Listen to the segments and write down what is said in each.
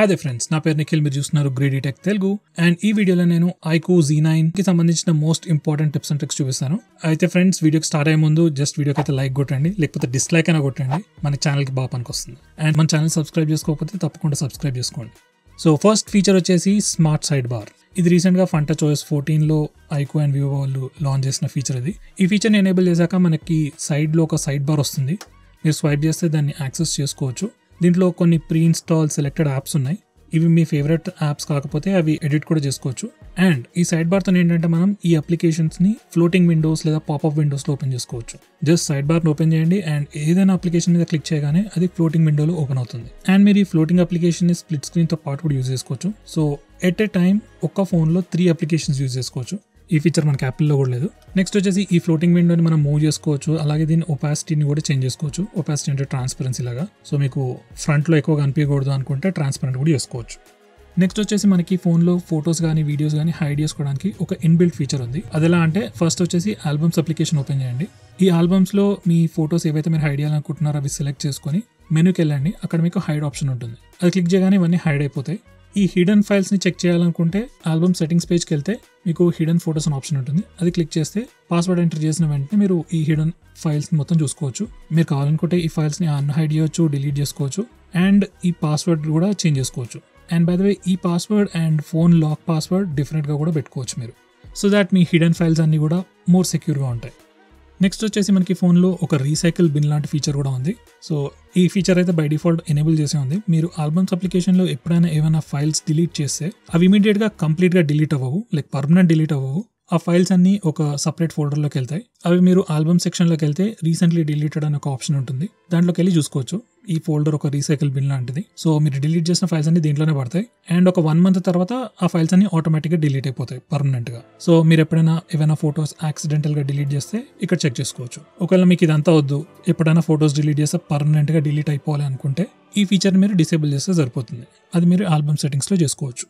Hi they friends, నా పేరు నిఖిల్. మీరు చూస్తున్నారు గ్రేడీ టెక్ తెలుగు. అండ్ ఈ వీడియోలో నేను iQOO Z9 కి సంబంధించిన most important tips and tricks చూపిస్తాను. అయితే ఫ్రెండ్స్, వీడియోకి స్టార్ట్ అయ్యే ముందు జస్ట్ వీడియోకి అయితే లైక్ కొట్టండి, లేకపోతే డిస్లైక్ అయినా కొట్టండి. మన ఛానల్కి బాగా పనికొస్తుంది. అండ్ మన ఛానల్ సబ్స్క్రైబ్ చేసుకోకపోతే తప్పకుండా సబ్స్క్రైబ్ చేసుకోండి. సో ఫస్ట్ ఫీచర్ వచ్చేసి స్మార్ట్ సైడ్ బార్. ఇది రీసెంట్గా FunTouchOS 14లో iQOO అండ్ Vivo వాళ్ళు లాంచ్ చేసిన ఫీచర్ ఇది. ఈ ఫీచర్ని ఎనేబుల్ చేశాక మనకి సైడ్లో ఒక సైడ్ బార్ వస్తుంది. మీరు స్వైప్ చేస్తే దాన్ని యాక్సెస్ చేసుకోవచ్చు. దీంట్లో కొన్ని ప్రీ ఇన్స్టాల్ సెలెక్టెడ్ యాప్స్ ఉన్నాయి. ఇవి మీ ఫేవరెట్ యాప్స్ కాకపోతే అవి ఎడిట్ కూడా చేసుకోవచ్చు. అండ్ ఈ సైడ్ బార్తో ఏంటంటే మనం ఈ అప్లికేషన్స్ని ఫ్లోటింగ్ విండోస్ లేదా పాపప్ విండోస్లో ఓపెన్ చేసుకోవచ్చు. జస్ట్ సైడ్ బార్ని ఓపెన్ చేయండి అండ్ ఏదైనా అప్లికేషన్ మీద క్లిక్ చేయగానే అది ఫ్లోటింగ్ విండోలో ఓపెన్ అవుతుంది. అండ్ మీరు ఈ ఫ్లోటింగ్ అప్లికేషన్ని స్ప్లిట్ స్క్రీన్తో పాటు కూడా యూజ్ చేసుకోవచ్చు. సో ఎట్ ఏ టైం ఒక్క ఫోన్లో 3 అప్లికేషన్స్ యూజ్ చేసుకోవచ్చు. ఈ ఫీచర్ మనకి యాపిల్లో కూడా లేదు. నెక్స్ట్ వచ్చేసి ఈ ఫ్లోటింగ్ విండోని మనం మూవ్ చేసుకోవచ్చు. అలాగే దీని ఒపాసిటీని కూడా చేంజ్ చేసుకోవచ్చు. ఒపాసిటీ అంటే ట్రాన్స్పరెన్సీ లాగా. సో మీకు ఫ్రంట్లో ఎక్కువగా కనిపించకూడదు అనుకుంటే ట్రాన్స్పరెంట్ కూడా చేసుకోవచ్చు. నెక్స్ట్ వచ్చేసి మనకి ఫోన్లో ఫొటోస్ కానీ వీడియోస్ కానీ హైడ్ చేసుకోవడానికి ఒక ఇన్బిల్ట్ ఫీచర్ ఉంది. అది ఎలా అంటే ఫస్ట్ వచ్చేసి ఆల్బమ్స్ అప్లికేషన్ ఓపెన్ చేయండి. ఈ ఆల్బమ్స్లో మీ ఫొటోస్ ఏవైతే మీరు హైడ్ చేయాలనుకుంటున్నారో అవి సెలెక్ట్ చేసుకొని మెనూకి వెళ్ళండి. అక్కడ మీకు హైడ్ ఆప్షన్ ఉంటుంది. అది క్లిక్ చేయగానే ఇవన్నీ హైడ్ అయిపోతాయి. ఈ హిడెన్ ఫైల్స్ని చెక్ చేయాలనుకుంటే ఆల్బమ్ సెట్టింగ్స్ పేజ్కి వెళ్తే మీకు హిడెన్ ఫొటోస్ అని ఆప్షన్ ఉంటుంది. అది క్లిక్ చేస్తే పాస్వర్డ్ ఎంటర్ చేసిన వెంటనే మీరు ఈ హిడెన్ ఫైల్స్ని మొత్తం చూసుకోవచ్చు. మీరు కావాలనుకుంటే ఈ ఫైల్స్ని అన్హైడ్ చేయొచ్చు, డిలీట్ చేసుకోవచ్చు అండ్ ఈ పాస్వర్డ్ కూడా చేంజ్ చేసుకోవచ్చు. అండ్ బై ద వే ఈ password and phone lock password డిఫరెంట్గా కూడా పెట్టుకోవచ్చు మీరు. సో దాట్ మీ హిడెన్ ఫైల్స్ అన్నీ కూడా మోర్ సెక్యూర్గా ఉంటాయి. నెక్స్ట్ వచ్చేసి మనకి ఫోన్లో ఒక రీసైకిల్ బిన్ లాంటి ఫీచర్ కూడా ఉంది. సో ఈ ఫీచర్ అయితే బై డిఫాల్ట్ ఎనేబుల్ చేసే ఉంది. మీరు ఆల్బమ్స్ అప్లికేషన్లో ఎప్పుడైనా ఏమైనా ఫైల్స్ డిలీట్ చేస్తే అవి ఇమీడియట్గా కంప్లీట్గా డిలీట్ అవ్వవు, లైక్ పర్మనెంట్ డిలీట్ అవ్వవు. ఆ ఫైల్స్ అన్ని ఒక సపరేట్ ఫోల్డర్లోకి వెళ్తాయి. అవి మీరు ఆల్బమ్ సెక్షన్లోకి వెళ్తే రీసెంట్లీ డిలీటెడ్ అని ఒక ఆప్షన్ ఉంటుంది. దాంట్లోకి వెళ్ళి చూసుకోవచ్చు. ఈ ఫోల్డర్ ఒక రీసైకిల్ బిన్ లాంటిది. సో మీరు డిలీట్ చేసిన ఫైల్స్ అన్ని దీంట్లోనే పడతాయి. అండ్ ఒక 1 month తర్వాత ఆ ఫైల్స్ అన్ని ఆటోమేటిక్గా డిలీట్ అయిపోతాయి పర్మనెంట్గా. సో మీరు ఎప్పుడైనా ఏమైనా ఫొటోస్ యాక్సిడెంటల్గా డిలీట్ చేస్తే ఇక్కడ చెక్ చేసుకోవచ్చు. ఒకవేళ మీకు ఇదంతా వద్దు, ఎప్పుడైనా ఫొటోస్ డిలీట్ చేస్తే పర్మనెంట్గా డిలీట్ అయిపోవాలి అనుకుంటే ఈ ఫీచర్ని మీరు డిసేబుల్ చేస్తే సరిపోతుంది. అది మీరు ఆల్బమ్ సెట్టింగ్స్లో చేసుకోవచ్చు.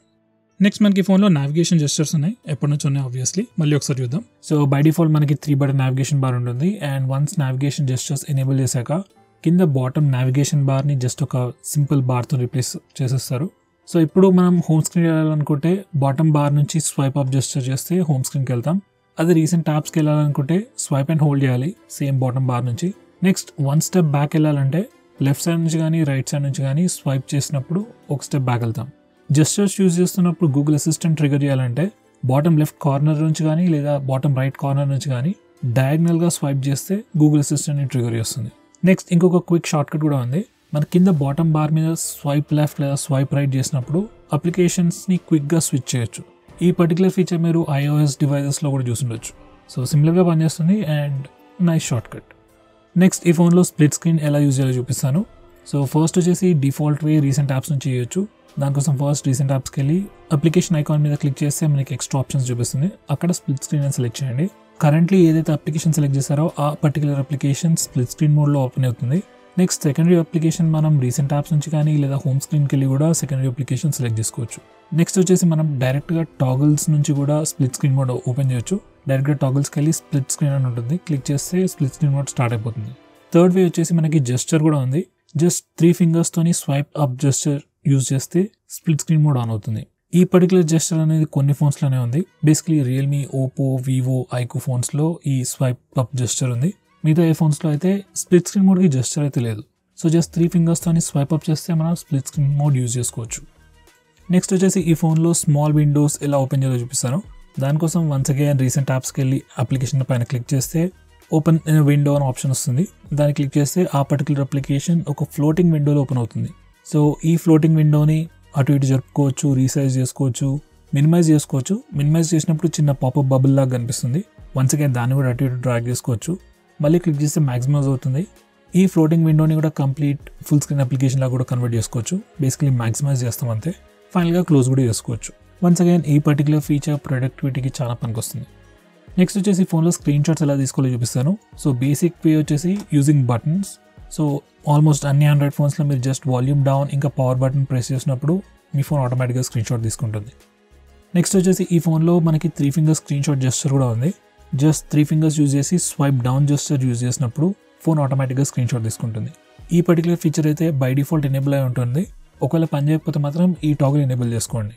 నెక్స్ట్ మనకి ఫోన్లో నావిగేషన్ జెస్చర్స్ ఉన్నాయి. ఎప్పటి నుంచి ఉన్నాయి ఆబ్వియస్లీ. మళ్ళీ ఒకసారి చూద్దాం. సో బై డిఫాల్ట్ మనకి 3 బటన్ నావిగేషన్ బార్ ఉంటుంది. And once navigation gestures enable చేశాక కింద బాటమ్ నావిగేషన్ బార్ని జస్ట్ ఒక సింపుల్ బార్తో రీప్లేస్ చేసేస్తారు. సో ఇప్పుడు మనం హోమ్ స్క్రీన్ వెళ్ళాలనుకుంటే బాటమ్ బార్ నుంచి స్వైప్ అప్ జెస్చర్ చేస్తే హోమ్ స్క్రీన్కి వెళ్తాం. అదే రీసెంట్ ట్యాబ్స్కి వెళ్ళాలనుకుంటే స్వైప్ అండ్ హోల్డ్ చేయాలి సేమ్ బాటమ్ బార్ నుంచి. నెక్స్ట్ 1 step బ్యాక్ వెళ్ళాలంటే లెఫ్ట్ సైడ్ నుంచి కానీ రైట్ సైడ్ నుంచి కానీ స్వైప్ చేసినప్పుడు ఒక స్టెప్ బ్యాక్ వెళ్తాం. జెస్చర్స్ యూజ్ చేస్తున్నప్పుడు గూగుల్ అసిస్టెంట్ ట్రిగర్ చేయాలంటే బాటమ్ లెఫ్ట్ కార్నర్ నుంచి కానీ లేదా బాటమ్ రైట్ కార్నర్ నుంచి కానీ డయాగ్నల్గా స్వైప్ చేస్తే గూగుల్ అసిస్టెంట్ని ట్రిగర్ చేస్తుంది. నెక్స్ట్ ఇంకొక క్విక్ షార్ట్కట్ కూడా ఉంది. మన కింద బాటమ్ బార్ మీద స్వైప్ లెఫ్ట్ లేదా స్వైప్ రైట్ చేసినప్పుడు అప్లికేషన్స్ని క్విక్గా స్విచ్ చేయొచ్చు. ఈ పర్టికులర్ ఫీచర్ మీరు iOS డివైజెస్లో కూడా చూసుండొచ్చు. సో సింపుల్గా పనిచేస్తుంది అండ్ నైస్ షార్ట్కట్. నెక్స్ట్ ఈ ఫోన్లో స్ప్లిట్ స్క్రీన్ ఎలా యూజ్ చేయాలో చూపిస్తాను. సో ఫస్ట్ వచ్చేసి డిఫాల్ట్ వే రీసెంట్ యాప్స్ నుంచి చేయొచ్చు. దానికోసం ఫస్ట్ రీసెంట్ యాప్స్కి వెళ్ళి అప్లికేషన్ ఐకాన్ మీద క్లిక్ చేస్తే మనకి ఎక్స్ట్రా ఆప్షన్స్ చూపిస్తుంది. అక్కడ స్ప్లిట్ స్క్రీన్ అని సెలెక్ట్ చేయండి. కరెంట్లీ ఏదైతే అప్లికేషన్ సెలెక్ట్ చేశారో ఆ పర్టికులర్ అప్లికేషన్ స్ప్లిట్ స్క్రీన్ మోడ్లో ఓపెన్ అవుతుంది. నెక్స్ట్ సెకండరీ అప్లికేషన్ మనం రీసెంట్ యాప్స్ నుంచి కానీ లేదా హోమ్ స్క్రీన్కి వెళ్ళి కూడా సెకండరీ అప్లికేషన్ సెలెక్ట్ చేసుకోవచ్చు. నెక్స్ట్ వచ్చేసి మనం డైరెక్ట్గా టాగిల్స్ నుంచి కూడా స్ప్లిట్ స్క్రీన్ మోడ్ ఓపెన్ చేయొచ్చు. డైరెక్ట్గా టాగిల్స్కి వెళ్ళి స్ప్లిట్ స్క్రీన్ అని ఉంటుంది. క్లిక్ చేస్తే స్ప్లిట్ స్క్రీన్ మోడ్ స్టార్ట్ అయిపోతుంది. థర్డ్ వే వచ్చేసి మనకి జెస్చర్ కూడా ఉంది. Just 3 fingerstoni swipe up gesture use చేస్తే స్ప్లిట్ స్క్రీన్ మోడ్ ఆన్ అవుతుంది. ఈ పర్టికులర్ జెస్చర్ అనేది కొన్ని ఫోన్స్లోనే ఉంది. Basically Realme, Oppo, Vivo, iQOO ఫోన్స్లో ఈ స్వైప్ అప్ జెస్చర్ ఉంది. మిగతా ఏ ఫోన్స్లో అయితే స్ప్లిట్ స్క్రీన్ మోడ్కి జెస్చర్ అయితే లేదు. So just 3 fingerstoni swipe up చేస్తే మనం స్ప్లిట్ స్క్రీన్ మోడ్ యూజ్ చేసుకోవచ్చు. నెక్స్ట్ వచ్చేసి ఈ ఫోన్లో స్మాల్ విండోస్ ఎలా ఓపెన్ చేయాలో చూపిస్తాను. దానికోసం వన్స్ అగైన్ రీసెంట్ యాప్స్కి వెళ్ళి అప్లికేషన్ పైన క్లిక్ చేస్తే ఓపెన్ విండో అని ఆప్షన్ వస్తుంది. దాన్ని క్లిక్ చేస్తే ఆ పర్టికులర్ అప్లికేషన్ ఒక ఫ్లోటింగ్ విండోలో ఓపెన్ అవుతుంది. సో ఈ ఫ్లోటింగ్ విండోని అటు ఇటు జరుపుకోవచ్చు, రీసైజ్ చేసుకోవచ్చు, మినిమైజ్ చేసుకోవచ్చు. మినిమైజ్ చేసినప్పుడు చిన్న పాపప్ బబుల్ లాగా కనిపిస్తుంది. వన్స్ అగైన్ దాన్ని కూడా అటు ఇటు డ్రాగ్ చేసుకోవచ్చు. మళ్ళీ క్లిక్ చేస్తే మ్యాక్సిమైజ్ అవుతుంది. ఈ ఫ్లోటింగ్ విండోని కూడా కంప్లీట్ ఫుల్ స్క్రీన్ అప్లికేషన్ లాగా కూడా కన్వర్ట్ చేసుకోవచ్చు. బేసికలీ మ్యాక్సిమైజ్ చేస్తాం అంతే. ఫైనల్గా క్లోజ్ కూడా చేసుకోవచ్చు. వన్స్ అగైన్ ఈ పర్టికులర్ ఫీచర్ ప్రొడక్టివిటీకి చాలా పనికొస్తుంది. నెక్స్ట్ వచ్చేసి ఫోన్లో స్క్రీన్ షాట్స్ ఎలా తీసుకోవాలో చూపిస్తాను. సో బేసిక్ వే వచ్చేసి యూజింగ్ బటన్స్. సో ఆల్మోస్ట్ అన్ని ఆండ్రాయిడ్ ఫోన్స్లో మీరు జస్ట్ వాల్యూమ్ డౌన్ ఇంకా పవర్ బటన్ ప్రెస్ చేసినప్పుడు మీ ఫోన్ ఆటోమేటిక్గా స్క్రీన్ షాట్ తీసుకుంటుంది. నెక్స్ట్ వచ్చేసి ఈ ఫోన్లో మనకి 3 fingers స్క్రీన్ షాట్ జెస్చర్ కూడా ఉంది. జస్ట్ 3 fingers యూజ్ చేసి స్వైప్ డౌన్ జెస్చర్ యూజ్ చేసినప్పుడు ఫోన్ ఆటోమేటిక్గా స్క్రీన్ షాట్ తీసుకుంటుంది. ఈ పర్టికులర్ ఫీచర్ అయితే బై డిఫాల్ట్ ఎనేబుల్ అయి ఉంటుంది. ఒకవేళ పని చేయకపోతే మాత్రం ఈ టాగుల్ ఎనేబుల్ చేసుకోండి.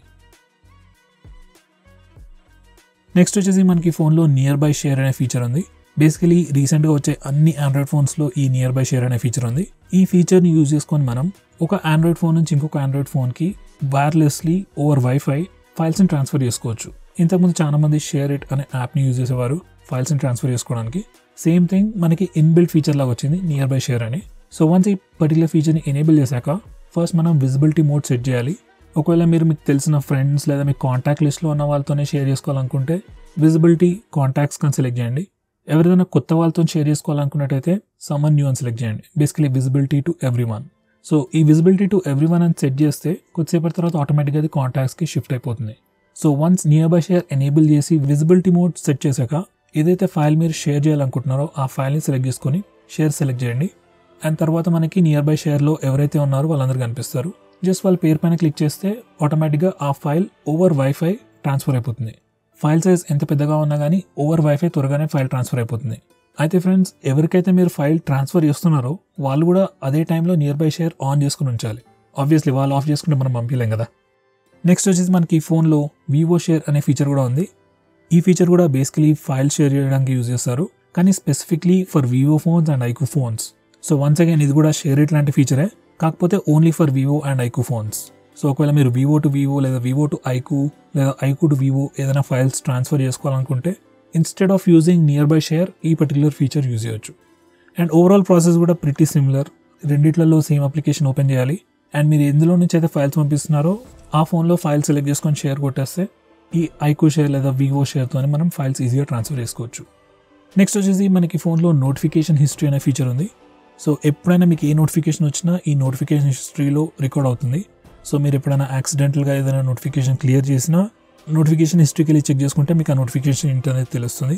నెక్స్ట్ వచ్చేసి మనకి ఫోన్లో నియర్ బై షేర్ అనే ఫీచర్ ఉంది. బేసికలీ రీసెంట్గా వచ్చే అన్ని ఆండ్రాయిడ్ ఫోన్స్లో ఈ నియర్ బై షేర్ అనే ఫీచర్ ఉంది. ఈ ఫీచర్ని యూజ్ చేసుకొని మనం ఒక ఆండ్రాయిడ్ ఫోన్ నుంచి ఇంకొక ఆండ్రాయిడ్ ఫోన్కి వైర్లెస్లీ ఓవర్ వైఫై ఫైల్స్ని ట్రాన్స్ఫర్ చేసుకోవచ్చు. ఇంతకుముందు చాలామంది షేర్ ఇట్ అనే యాప్ని యూజ్ చేసేవారు ఫైల్స్ని ట్రాన్స్ఫర్ చేసుకోవడానికి. సేమ్ థింగ్ మనకి ఇన్బిల్ట్ ఫీచర్ లాగా వచ్చింది నియర్ బై షేర్ అని. సో వన్స్ ఈ పర్టికులర్ ఫీచర్ని ఎనేబుల్ చేశాక ఫస్ట్ మనం విజిబిలిటీ మోడ్ సెట్ చేయాలి. ఒకవేళ మీకు తెలిసిన ఫ్రెండ్స్ లేదా మీ కాంటాక్ట్ లిస్ట్లో ఉన్న వాళ్ళతోనే షేర్ చేసుకోవాలనుకుంటే విజిబిలిటీ కాంటాక్ట్స్ కానీ సెలెక్ట్ చేయండి. ఎవరైనా కొత్త వాళ్ళతో షేర్ చేసుకోవాలనుకున్నట్టయితే సమ్మన్ న్యూ అని సెలెక్ట్ చేయండి. Basically visibility to everyone. So ఈ విజిబిలిటీ టు ఎవ్రీవన్ అని సెట్ చేస్తే కొద్దిసేపటి తర్వాత ఆటోమేటిక్గా అది కాంటాక్ట్స్కి షిఫ్ట్ అయిపోతుంది. So once near by share enable చేసి విజిబిలిటీ మోడ్ సెట్ చేశాక ఏదైతే ఫైల్ మీరు షేర్ చేయాలనుకుంటున్నారో ఆ ఫైల్ని సెలెక్ట్ చేసుకొని షేర్ సెలెక్ట్ చేయండి. అండ్ తర్వాత మనకి నియర్ బై షేర్లో ఎవరైతే ఉన్నారో వాళ్ళందరూ కనిపిస్తారు. జస్ట్ వాళ్ళ పేరు పైన క్లిక్ చేస్తే ఆటోమేటిక్గా ఆ ఫైల్ ఓవర్ వైఫై ట్రాన్స్ఫర్ అయిపోతుంది. ఫైల్ సైజ్ ఎంత పెద్దగా ఉన్నా కానీ ఓవర్ వైఫై త్వరగానే ఫైల్ ట్రాన్స్ఫర్ అయిపోతుంది. అయితే ఫ్రెండ్స్, ఎవరికైతే మీరు ఫైల్ ట్రాన్స్ఫర్ చేస్తున్నారో వాళ్ళు కూడా అదే టైంలో నియర్ బై షేర్ ఆన్ చేసుకుని ఉంచాలి. ఆబ్వియస్లీ వాళ్ళు ఆఫ్ చేసుకుంటే మనం పంపించలేం కదా. నెక్స్ట్ వచ్చేసి మనకి ఈ ఫోన్లో వివో షేర్ అనే ఫీచర్ కూడా ఉంది. ఈ ఫీచర్ కూడా బేసికలీ ఫైల్ షేర్ చేయడానికి యూజ్ చేస్తారు, కానీ specifically for Vivo phones and iQOO phones. So once again ఇది కూడా షేర్ ఇట్ లాంటి ఫీచరే, కాకపోతే only for Vivo and iQOO phones. So ఒకవేళ మీరు వివో టు వివో లేదా వివో టు ఐక్యూ లేదా ఐక్యూ టు వివో ఏదైనా ఫైల్స్ ట్రాన్స్ఫర్ చేసుకోవాలనుకుంటే instead of using Nearby Share ఈ పర్టికులర్ ఫీచర్ యూజ్ చేయొచ్చు. అండ్ ఓవరాల్ ప్రాసెస్ కూడా pretty similar. రెండిట్లలో same application open చేయాలి అండ్ మీరు ఎందులో నుంచి అయితే ఫైల్స్ పంపిస్తున్నారో ఆ ఫోన్లో ఫైల్ సెలెక్ట్ చేసుకొని షేర్ కొట్టేస్తే ఈ ఐక్యూ షేర్ లేదా వివో షేర్తోనే మనం ఫైల్స్ ఈజీగా ట్రాన్స్ఫర్ చేసుకోవచ్చు. నెక్స్ట్ వచ్చేసి మనకి ఫోన్లో నోటిఫికేషన్ హిస్టరీ అనే ఫీచర్ ఉంది. సో ఎప్పుడైనా మీకు ఏ నోటిఫికేషన్ వచ్చినా ఈ నోటిఫికేషన్ హిస్టరీలో రికార్డ్ అవుతుంది. సో మీరు ఎప్పుడైనా యాక్సిడెంటల్గా ఏదైనా నోటిఫికేషన్ క్లియర్ చేసినా నోటిఫికేషన్ హిస్టరీకి వెళ్ళి చెక్ చేసుకుంటే మీకు ఆ నోటిఫికేషన్ ఏంటనేది తెలుస్తుంది.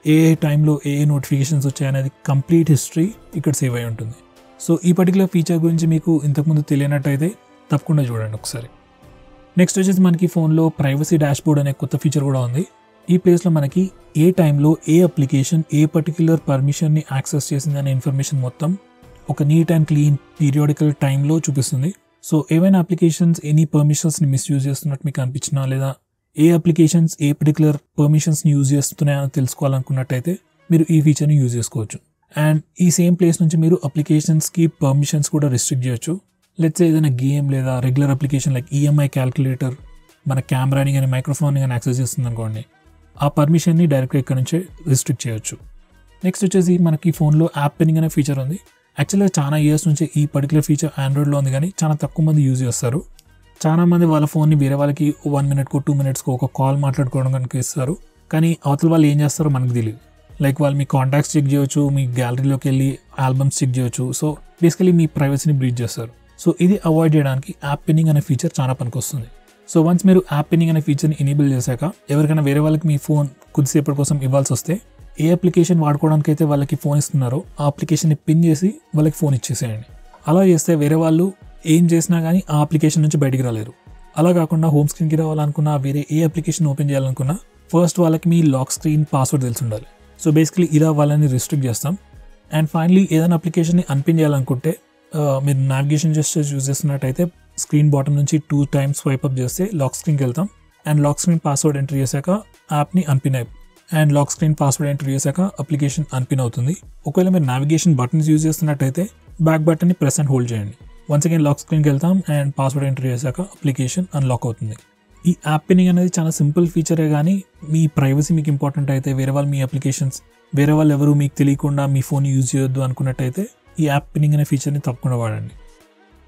ఏ టైంలో ఏ నోటిఫికేషన్స్ వచ్చాయనేది కంప్లీట్ హిస్టరీ ఇక్కడ సేవ్ అయి ఉంటుంది. సో ఈ పర్టికులర్ ఫీచర్ గురించి మీకు ఇంతకుముందు తెలియనట్టయితే తప్పకుండా చూడండి ఒకసారి. నెక్స్ట్ వచ్చేసి మనకి ఫోన్లో ప్రైవసీ డాష్బోర్డ్ అనే కొత్త ఫీచర్ కూడా ఉంది. ఈ ప్లేస్లో మనకి ఏ టైంలో ఏ అప్లికేషన్ ఏ పర్టికులర్ పర్మిషన్ని యాక్సెస్ చేసింది అనే ఇన్ఫర్మేషన్ మొత్తం ఒక నీట్ అండ్ క్లీన్ పీరియాడికల్ టైంలో చూపిస్తుంది. సో ఏవైనా అప్లికేషన్స్ ఎనీ పర్మిషన్స్ని మిస్యూజ్ చేస్తున్నట్టు మీకు అనిపించినా లేదా ఏ అప్లికేషన్స్ ఏ పర్టికులర్ పర్మిషన్స్ని యూజ్ చేస్తున్నాయో తెలుసుకోవాలనుకున్నట్టయితే మీరు ఈ ఫీచర్ని యూజ్ చేసుకోవచ్చు. అండ్ ఈ సేమ్ ప్లేస్ నుంచి మీరు అప్లికేషన్స్కి పర్మిషన్స్ కూడా రిస్ట్రిక్ట్ చేయొచ్చు. లెట్స్ ఏదైనా గేమ్ లేదా regular application like EMI calculator మన కెమెరాని కానీ మైక్రోఫోన్ని కానీ యాక్సెస్ చేస్తుంది అనుకోండి, ఆ పర్మిషన్ని డైరెక్ట్గా ఇక్కడ నుంచే రిస్ట్రిక్ట్ చేయొచ్చు. నెక్స్ట్ వచ్చేసి మనకి ఫోన్లో యాప్ పిన్నింగ్ అనే ఫీచర్ ఉంది. యాక్చువల్గా చాలా ఇయర్స్ నుంచి ఈ పర్టికులర్ ఫీచర్ ఆండ్రాయిడ్లో ఉంది, కానీ చాలా తక్కువ మంది యూజ్ చేస్తారు. చాలామంది వాళ్ళ ఫోన్ని వేరే వాళ్ళకి 1 minute 2 minutes ఒక కాల్ మాట్లాడుకోవడం కనుక ఇస్తారు, కానీ అవతల వాళ్ళు ఏం చేస్తారో మనకు తెలియదు. లైక్ వాళ్ళు మీ కాంటాక్ట్స్ చెక్ చేయొచ్చు, మీ గ్యాలరీలోకి వెళ్ళి ఆల్బమ్స్ చెక్ చేయొచ్చు. సో బేసికలీ మీ ప్రైవసీని బ్రీచ్ చేస్తారు. సో ఇది అవాయిడ్ చేయడానికి యాప్ పిన్నింగ్ అనే ఫీచర్ చాలా పనికొస్తుంది. సో వన్స్ మీరు యాప్ పిన్నింగ్ అనే ఫీచర్ని ఎనేబుల్ చేశాక ఎవరికైనా వేరే వాళ్ళకి మీ ఫోన్ కొద్దిసేపటి కోసం ఇవ్వాల్సి వస్తే ఏ అప్లికేషన్ వాడుకోవడానికి అయితే వాళ్ళకి ఫోన్ ఇస్తున్నారో ఆ అప్లికేషన్ని పిన్ చేసి వాళ్ళకి ఫోన్ ఇచ్చేసేయండి. అలా చేస్తే వేరే వాళ్ళు ఏం చేసినా కానీ ఆ అప్లికేషన్ నుంచి బయటికి రాలేరు. అలా కాకుండా హోమ్ స్క్రీన్కి రావాలనుకున్నా వేరే ఏ అప్లికేషన్ ఓపెన్ చేయాలనుకున్నా ఫస్ట్ వాళ్ళకి మీ లాక్ స్క్రీన్ పాస్వర్డ్ తెలిసి ఉండాలి. సో బేసికలీ ఇలా వాళ్ళని రిస్ట్రిక్ట్ చేస్తాం. అండ్ ఫైనలీ ఏదైనా అప్లికేషన్ని అన్పిన్ చేయాలనుకుంటే మీరు నావిగేషన్ జెస్చర్స్ యూజ్ చేస్తున్నట్టయితే స్క్రీన్ బాటమ్ నుంచి 2 times స్వైప్ అప్ చేస్తే లాక్ స్క్రీన్కి వెళ్తాం. And lock screen password enter చేశాక యాప్ని unpin and lock screen password enter చేశాక అప్లికేషన్ అన్పిన్ అవుతుంది. ఒకవేళ మీరు నావిగేషన్ బటన్స్ యూజ్ చేస్తున్నట్టయితే బ్యాక్ బటన్ని ప్రెస్ అండ్ హోల్డ్ చేయండి. వన్స్ అగైన్ లాక్ స్క్రీన్కి వెళ్తాం అండ్ పాస్వర్డ్ ఎంటర్ చేశాక అప్లికేషన్ అన్లాక్ అవుతుంది. ఈ యాప్ పిన్నింగ్ అనేది చాలా సింపుల్ ఫీచరే, కానీ మీ ప్రైవసీ మీకు ఇంపార్టెంట్ అయితే వేరే వాళ్ళు మీ అప్లికేషన్స్ వేరే వాళ్ళు ఎవరు మీకు తెలియకుండా మీ ఫోన్ యూజ్ చేయొద్దు అనుకున్నట్టయితే ఈ యాప్ పిన్నింగ్ అనే ఫీచర్ని తప్పకుండా వాడండి.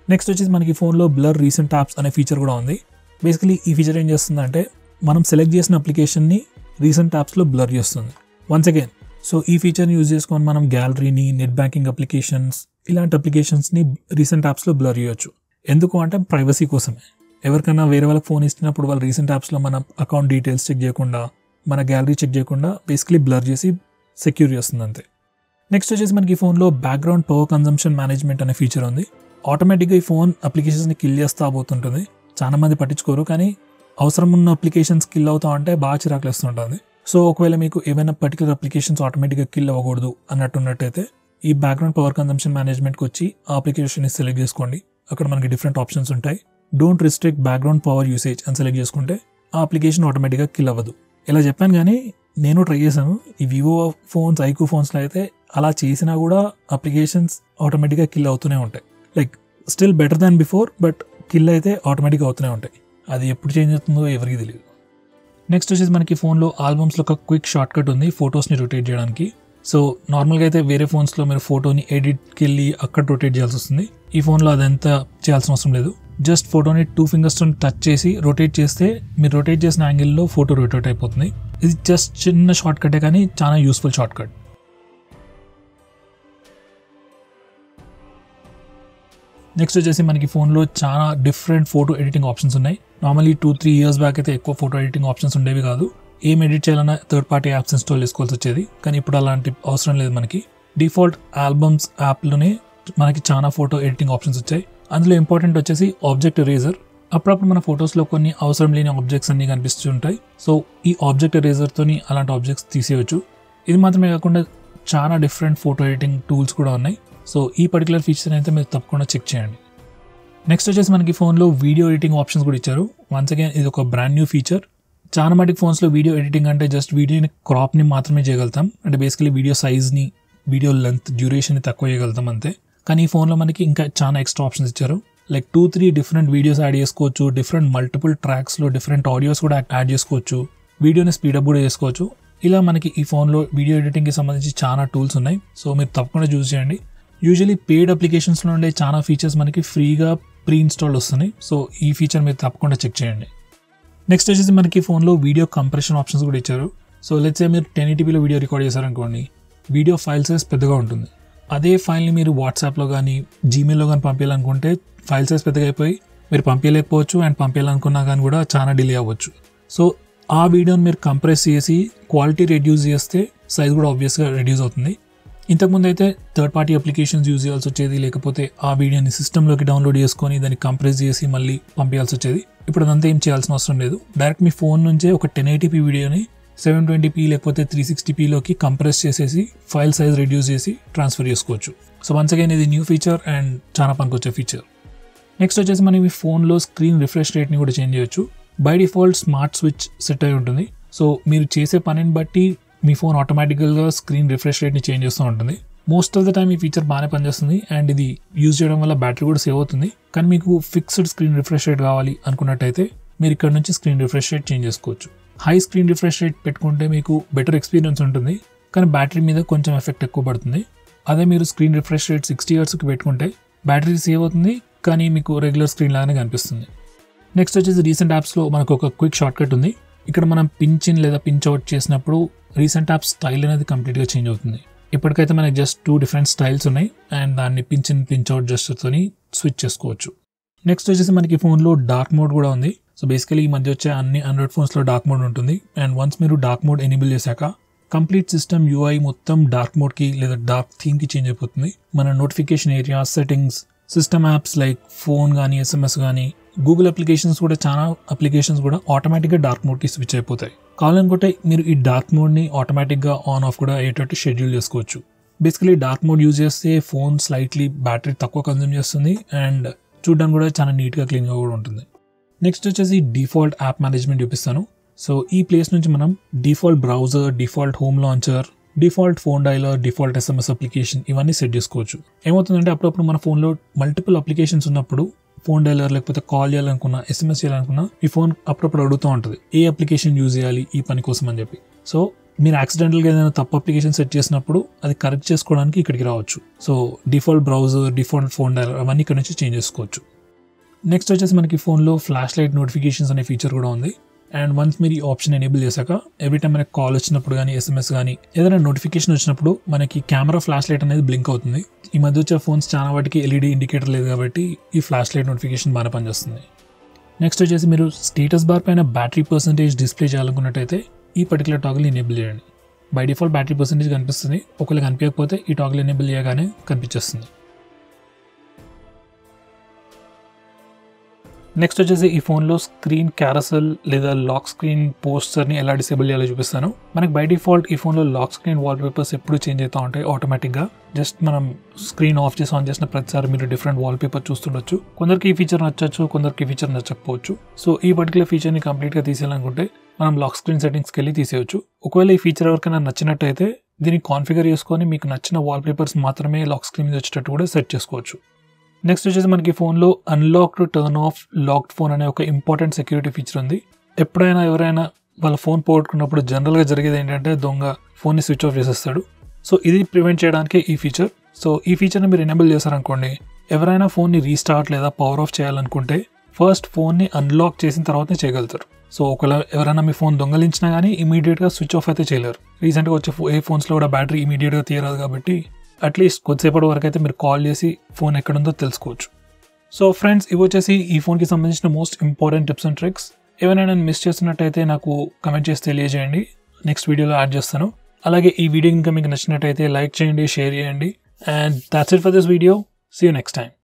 నెక్స్ట్ వచ్చేసి మనకి ఫోన్లో బ్లర్ రీసెంట్ యాప్స్ అనే ఫీచర్ కూడా ఉంది. బేసికలీ ఈ ఫీచర్ ఏం చేస్తుందంటే మనం సెలెక్ట్ చేసిన అప్లికేషన్ని రీసెంట్ యాప్స్లో బ్లర్ చేస్తుంది. వన్స్ అగైన్ సో ఈ ఫీచర్ని యూజ్ చేసుకొని మనం గ్యాలరీని నెట్ బ్యాంకింగ్ అప్లికేషన్స్ ఇలాంటి అప్లికేషన్స్ని రీసెంట్ యాప్స్లో బ్లర్ చేయొచ్చు. ఎందుకు అంటే ప్రైవసీ కోసమే. ఎవరికైనా వేరే వాళ్ళకి ఫోన్ ఇస్తున్నప్పుడు వాళ్ళు రీసెంట్ యాప్స్లో మన అకౌంట్ డీటెయిల్స్ చెక్ చేయకుండా మన గ్యాలరీ చెక్ చేయకుండా బేసికలీ బ్లర్ చేసి సెక్యూర్ చేస్తుంది అంతే. నెక్స్ట్ వచ్చేసి మనకి ఫోన్లో బ్యాక్గ్రౌండ్ పవర్ కన్జంప్షన్ మేనేజ్మెంట్ అనే ఫీచర్ ఉంది. ఆటోమేటిక్గా ఈ ఫోన్ అప్లికేషన్స్ని కిల్ చేస్తూ పోతుంటుంది. చాలా మంది పట్టించుకోరు, కానీ అవసరం ఉన్న అప్లికేషన్స్ కిల్ అవుతా ఉంటే బాగా చిరాకులు వస్తుంటుంది. సో ఒకవేళ మీకు ఏమైనా పర్టికులర్ అప్లికేషన్స్ ఆటోమేటిక్గా కిల్ అవ్వకూడదు అన్నట్టున్నట్టయితే ఈ బ్యాక్గ్రౌండ్ పవర్ కన్జంప్షన్ మేనేజ్మెంట్కి వచ్చి ఆ అప్లికేషన్ని సెలెక్ట్ చేసుకోండి. అక్కడ మనకి డిఫరెంట్ ఆప్షన్స్ ఉంటాయి. Don't restrict background power usage అని సెలెక్ట్ చేసుకుంటే ఆ అప్లికేషన్ ఆటోమేటిక్గా కిల్ అవ్వదు. ఇలా చెప్పాను కానీ నేను ట్రై చేశాను. ఈ వివో ఫోన్స్, ఐక్యూ ఫోన్స్లో అయితే అలా చేసినా కూడా అప్లికేషన్స్ ఆటోమేటిక్గా కిల్ అవుతూనే ఉంటాయి. Like still better than before, but kill అయితే ఆటోమేటిక్గా అవుతూనే ఉంటాయి. అది ఎప్పుడు చేంజ్ అవుతుందో ఎవరికి తెలియదు. నెక్స్ట్ వచ్చేసి మనకి ఫోన్లో ఆల్బమ్స్లో ఒక క్విక్ షార్ట్ కట్ ఉంది ఫొటోస్ని రొటేట్ చేయడానికి. సో నార్మల్గా అయితే వేరే ఫోన్స్లో మీరు ఫోటోని ఎడిట్కి వెళ్ళి అక్కడ రొటేట్ చేయాల్సి వస్తుంది. ఈ ఫోన్లో అదంతా చేయాల్సిన అవసరం లేదు. జస్ట్ ఫోటోని 2 ఫింగర్స్తో టచ్ చేసి రొటేట్ చేస్తే మీరు రొటేట్ చేసిన యాంగిల్లో ఫోటో రొటేట్ అయిపోతుంది. ఇది జస్ట్ చిన్న షార్ట్ కటే కానీ చాలా యూస్ఫుల్ షార్ట్ కట్. నెక్స్ట్ వచ్చేసి మనకి ఫోన్లో చాలా డిఫరెంట్ ఫోటో ఎడిటింగ్ ఆప్షన్స్ ఉన్నాయి. నార్మల్లీ 2-3 ఇయర్స్ బ్యాక్ అయితే ఎక్కువ ఫోటో ఎడిటింగ్ ఆప్షన్స్ ఉండేవి కాదు. ఏం ఎడిట్ చేయాలన్నా థర్డ్ పార్టీ యాప్స్ ఇన్స్టాల్ చేసుకోవాల్సి వచ్చేది. కానీ ఇప్పుడు అలాంటి అవసరం లేదు. మనకి డిఫాల్ట్ ఆల్బమ్స్ యాప్లోనే మనకి చాలా ఫోటో ఎడిటింగ్ ఆప్షన్స్ వచ్చాయి. అందులో ఇంపార్టెంట్ వచ్చేసి ఆబ్జెక్ట్ ఎరేజర్. అప్పుడప్పుడు మన ఫొటోస్లో కొన్ని అవసరం లేని ఆబ్జెక్ట్స్ అన్ని కనిపిస్తుంటాయి. సో ఈ ఆబ్జెక్ట్ ఎరేజర్తోని అలాంటి ఆబ్జెక్ట్స్ తీసేయచ్చు. ఇది మాత్రమే కాకుండా చాలా డిఫరెంట్ ఫోటో ఎడిటింగ్ టూల్స్ కూడా ఉన్నాయి. సో ఈ పర్టికులర్ ఫీచర్ అయితే మీరు తప్పకుండా చెక్ చేయండి. నెక్స్ట్ వచ్చేసి మనకి ఫోన్లో వీడియో ఎడిటింగ్ ఆప్షన్స్ కూడా ఇచ్చారు. వన్స్ అగైన్ ఇది ఒక బ్రాండ్ న్యూ ఫీచర్. చాలా మటుకు ఫోన్స్లో వీడియో ఎడిటింగ్ అంటే జస్ట్ వీడియోని క్రాప్ని మాత్రమే చేయగలుగుతాం. అంటే బేసికలీ వీడియో సైజ్ని, వీడియో లెంత్, డ్యూరేషన్ని తక్కువ చేయగలుగుతాం అంతే. కానీ ఈ ఫోన్లో మనకి ఇంకా చాలా ఎక్స్ట్రా ఆప్షన్స్ ఇచ్చారు. లైక్ 2-3 డిఫరెంట్ వీడియోస్ యాడ్ చేసుకోవచ్చు. డిఫరెంట్ మల్టిపుల్ ట్రాక్స్లో డిఫరెంట్ ఆడియోస్ కూడా యాడ్ చేసుకోవచ్చు. వీడియోని స్పీడప్ కూడా చేసుకోవచ్చు. ఇలా మనకి ఈ ఫోన్లో వీడియో ఎడిటింగ్కి సంబంధించి చాలా టూల్స్ ఉన్నాయి. సో మీరు తప్పకుండా చూస్ చేయండి. యూజువలీ పెయిడ్ అప్లికేషన్స్లో ఉండే చాలా ఫీచర్స్ మనకి ఫ్రీగా ప్రీ ఇన్స్టాల్డ్ వస్తున్నాయి. సో ఈ ఫీచర్ మీరు తప్పకుండా చెక్ చేయండి. నెక్స్ట్ వచ్చేసి మనకి ఫోన్లో వీడియో కంప్రెషన్ ఆప్షన్స్ కూడా ఇచ్చారు. సో లెట్స్ సే మీరు 1080pలో వీడియో రికార్డ్ చేశారనుకోండి, వీడియో ఫైల్ సైజ్ పెద్దగా ఉంటుంది. అదే ఫైల్ని మీరు వాట్సాప్లో కానీ జీమెయిల్లో కానీ పంపించాలనుకుంటే ఫైల్ సైజ్ పెద్దగా అయిపోయి మీరు పంపించలేకపోవచ్చు. అండ్ పంపించాలనుకున్నా కానీ కూడా చాలా డిలే అవ్వచ్చు. సో ఆ వీడియోని మీరు కంప్రెస్ చేసి క్వాలిటీ రెడ్యూస్ చేస్తే సైజ్ కూడా ఆబ్వియస్గా రెడ్యూస్ అవుతుంది. ఇంతకుముందు అయితే థర్డ్ పార్టీ అప్లికేషన్స్ యూజ్ చేయాల్సి వచ్చేది, లేకపోతే ఆ వీడియోని సిస్టంలోకి డౌన్లోడ్ చేసుకొని దాన్ని కంప్రెస్ చేసి మళ్ళీ పంపించాల్సి వచ్చేది. ఇప్పుడు అదంతా ఏం చేయాల్సిన అవసరం లేదు. డైరెక్ట్ మీ ఫోన్ నుంచే ఒక 1080p వీడియోని 720p లేకపోతే 360pలోకి కంప్రెస్ చేసేసి ఫైల్ సైజ్ రెడ్యూస్ చేసి ట్రాన్స్ఫర్ చేసుకోవచ్చు. సో వన్స్ అగైన్ ఇది న్యూ ఫీచర్ అండ్ చాలా పనికొచ్చే ఫీచర్. నెక్స్ట్ వచ్చేసి మనం ఈ ఫోన్లో స్క్రీన్ రిఫ్రెష్ రేట్ని కూడా చేంజ్ చేయొచ్చు. By default smart switch set అయి ఉంటుంది. సో మీరు చేసే పనిని బట్టి మీ ఫోన్ ఆటోమేటికల్గా స్క్రీన్ రిఫ్రెష్ రేట్ని చేంజ్ చేస్తూ ఉంటుంది. మోస్ట్ ఆఫ్ ద టైమ్ ఈ ఫీచర్ బాగానే పనిచేస్తుంది అండ్ ఇది యూజ్ చేయడం వల్ల బ్యాటరీ కూడా సేవ్ అవుతుంది. కానీ మీకు ఫిక్స్డ్ స్క్రీన్ రిఫ్రెష్ రేట్ కావాలి అనుకున్నట్టయితే మీరు ఇక్కడ నుంచి స్క్రీన్ రిఫ్రెష్ రేట్ చేంజ్ చేసుకోవచ్చు. హై స్క్రీన్ రిఫ్రెష్ రేట్ పెట్టుకుంటే మీకు బెటర్ ఎక్స్పీరియన్స్ ఉంటుంది, కానీ బ్యాటరీ మీద కొంచెం ఎఫెక్ట్ ఎక్కువ పడుతుంది. అదే మీరు స్క్రీన్ రిఫ్రెష్ రేట్ 60 Hzకి పెట్టుకుంటే బ్యాటరీ సేవ్ అవుతుంది, కానీ మీకు రెగ్యులర్ స్క్రీన్ లాగానే కనిపిస్తుంది. నెక్స్ట్ వచ్చేసి రీసెంట్ యాప్స్లో మనకు ఒక క్విక్ షార్ట్ కట్ ఉంది. ఇక్కడ మనం పించ్ ఇన్ లేదా పించ్ అవుట్ చేసినప్పుడు రీసెంట్ యాప్ స్టైల్ అనేది కంప్లీట్గా చేంజ్ అవుతుంది. ఇప్పటికైతే మనకి జస్ట్ 2 డిఫరెంట్ స్టైల్స్ ఉన్నాయి అండ్ దాన్ని పించ్ ఇన్ పించ్ అవుట్ జస్ట్తోని స్విచ్ చేసుకోవచ్చు. నెక్స్ట్ వచ్చేసి మనకి ఫోన్లో డార్క్ మోడ్ కూడా ఉంది. సో బేసికలీ ఈ మధ్య వచ్చే అన్ని ఆండ్రాయిడ్ ఫోన్స్లో డార్క్ మోడ్ ఉంటుంది. అండ్ వన్స్ మీరు డార్క్ మోడ్ ఎనేబుల్ చేశాక కంప్లీట్ సిస్టమ్ UI మొత్తం డార్క్ మోడ్కి లేదా డార్క్ థీమ్కి చేంజ్ అయిపోతుంది. మన notification area, settings, system apps like phone కానీ SMS కానీ గూగుల్ అప్లికేషన్స్ కూడా చాలా అప్లికేషన్స్ కూడా ఆటోమేటిక్గా డార్క్ మోడ్కి స్విచ్ అయిపోతాయి. కావాలనుకుంటే మీరు ఈ డార్క్ మోడ్ని ఆటోమేటిక్గా ఆన్ ఆఫ్ కూడా అయ్యేటట్టు షెడ్యూల్ చేసుకోవచ్చు. బేసికలీ డార్క్ మోడ్ యూజ్ చేస్తే ఫోన్ స్లైట్లీ బ్యాటరీ తక్కువ కన్జ్యూమ్ చేస్తుంది అండ్ చూడడానికి కూడా చాలా నీట్గా క్లీన్గా కూడా ఉంటుంది. నెక్స్ట్ వచ్చేసి డిఫాల్ట్ యాప్ మేనేజ్మెంట్ చూపిస్తాను. సో ఈ ప్లేస్ నుంచి మనం default browser, default home launcher, default phone dialler, default SMS application ఇవన్నీ సెట్ చేసుకోవచ్చు. ఏమవుతుందంటే అప్పుడప్పుడు మన ఫోన్లో మల్టిపుల్ అప్లికేషన్స్ ఉన్నప్పుడు ఫోన్ డైలర్ లేకపోతే కాల్ చేయాలనుకున్నా, SMS చేయాలనుకున్నా ఈ ఫోన్ అప్పుడప్పుడు అడుగుతూ ఉంటుంది ఏ అప్లికేషన్ యూజ్ చేయాలి ఈ పని కోసం అని చెప్పి. సో మీరు యాక్సిడెంటల్గా ఏదైనా తప్పు అప్లికేషన్ సెట్ చేసినప్పుడు అది కరెక్ట్ చేసుకోవడానికి ఇక్కడికి రావచ్చు. So default browser, default phone dialler అవన్నీ ఇక్కడ నుంచి చేంజ్ చేసుకోవచ్చు. నెక్స్ట్ వచ్చేసి మనకి ఫోన్లో ఫ్లాష్ లైట్ నోటిఫికేషన్స్ అనే ఫీచర్ కూడా ఉంది. అండ్ వన్స్ మీరు ఈ ఆప్షన్ ఎనేబుల్ చేశాక ఎవ్రీ టైం మనకి కాల్ వచ్చినప్పుడు కానీ, SMS కానీ ఏదైనా నోటిఫికేషన్ వచ్చినప్పుడు మనకి కెమెరా ఫ్లాష్ లైట్ అనేది బ్లింక్ అవుతుంది. ఈ మధ్య వచ్చే ఫోన్స్ చాలా వాటికి LED ఇండికేటర్ లేదు కాబట్టి ఈ ఫ్లాష్ లైట్ నోటిఫికేషన్ బాగా పనిచేస్తుంది. నెక్స్ట్ వచ్చేసి మీరు స్టేటస్ బార్ పైన బ్యాటరీ పర్సెంటేజ్ డిస్ప్లే చేయాలనుకున్నట్టయితే ఈ పర్టికులర్ టాగిల్ ఎనేబుల్ చేయండి. బై డిఫాల్ట్ బ్యాటరీ పర్సెంటేజ్ కనిపిస్తుంది. ఒకవేళ కనిపించకపోతే ఈ టాగిల్ ఎనేబుల్ చేయగానే కనిపించేస్తుంది. నెక్స్ట్ వచ్చేసి ఈ ఫోన్లో స్క్రీన్ క్యారసెల్ లేదా లాక్ స్క్రీన్ పోస్టర్ని ఎలా డిసేబుల్ చేయాలో చూపిస్తాను. మనకి బై డిఫాల్ట్ ఈ ఫోన్లో లాక్ స్క్రీన్ వాల్పేపర్స్ ఎప్పుడు చేంజ్ అవుతూ ఉంటాయి ఆటోమేటిక్గా. జస్ట్ మనం స్క్రీన్ ఆఫ్ చేసి ఆన్ చేసిన ప్రతిసారి మీరు డిఫరెంట్ వాల్పేపర్ చూస్తుండొచ్చు. కొందరికి ఈ ఫీచర్ నచ్చచ్చు, కొందరికి ఈ ఫీచర్ నచ్చకపోవచ్చు. సో ఈ పర్టికులర్ ఫీచర్ని కంప్లీట్గా తీసేయాలనుకుంటే మనం లాక్ స్క్రీన్ సెట్టింగ్స్కి వెళ్ళి తీసేయచ్చు. ఒకవేళ ఈ ఫీచర్ ఎవరికైనా నచ్చినట్టయితే దీన్ని కాన్ఫిగర్ చేసుకొని మీకు నచ్చిన వాల్పేపర్స్ మాత్రమే లాక్ స్క్రీన్ మీద వచ్చేటట్టు కూడా సెట్ చేసుకోవచ్చు. నెక్స్ట్ వచ్చేసి మనకి ఫోన్లో unlocked turn off locked phone అనే ఒక ఇంపార్టెంట్ సెక్యూరిటీ ఫీచర్ ఉంది. ఎప్పుడైనా ఎవరైనా వాళ్ళ ఫోన్ పోగొట్టుకున్నప్పుడు జనరల్గా జరిగేది ఏంటంటే దొంగ ఫోన్ని స్విచ్ ఆఫ్ చేసేస్తాడు. సో ఇది ప్రివెంట్ చేయడానికి ఈ ఫీచర్. సో ఈ ఫీచర్ని మీరు ఎనేబుల్ చేశారనుకోండి, ఎవరైనా ఫోన్ని రీస్టార్ట్ లేదా పవర్ ఆఫ్ చేయాలనుకుంటే ఫస్ట్ ఫోన్ని అన్లాక్ చేసిన తర్వాతనే చేయగలుగుతారు. సో ఒకవేళ ఎవరైనా మీ ఫోన్ దొంగలించినా కానీ ఇమీడియట్గా స్విచ్ ఆఫ్ అయితే చేయలేరు. రీసెంట్గా వచ్చే ఏ ఫోన్స్లో కూడా బ్యాటరీ ఇమీడియట్గా తీయరాదు కాబట్టి అట్లీస్ట్ కొద్దిసేపటి వరకు అయితే మీరు కాల్ చేసి ఫోన్ ఎక్కడుందో తెలుసుకోవచ్చు. సో ఫ్రెండ్స్, ఇవి వచ్చేసి ఈ ఫోన్కి సంబంధించిన most important tips and tricks. ఏమైనా నేను మిస్ చేస్తున్నట్టయితే నాకు కమెంట్ చేసి తెలియజేయండి, నెక్స్ట్ వీడియోలో యాడ్ చేస్తాను. అలాగే ఈ వీడియో ఇంకా మీకు నచ్చినట్టయితే లైక్ చేయండి, షేర్ చేయండి. And that's it for this video. See you next time.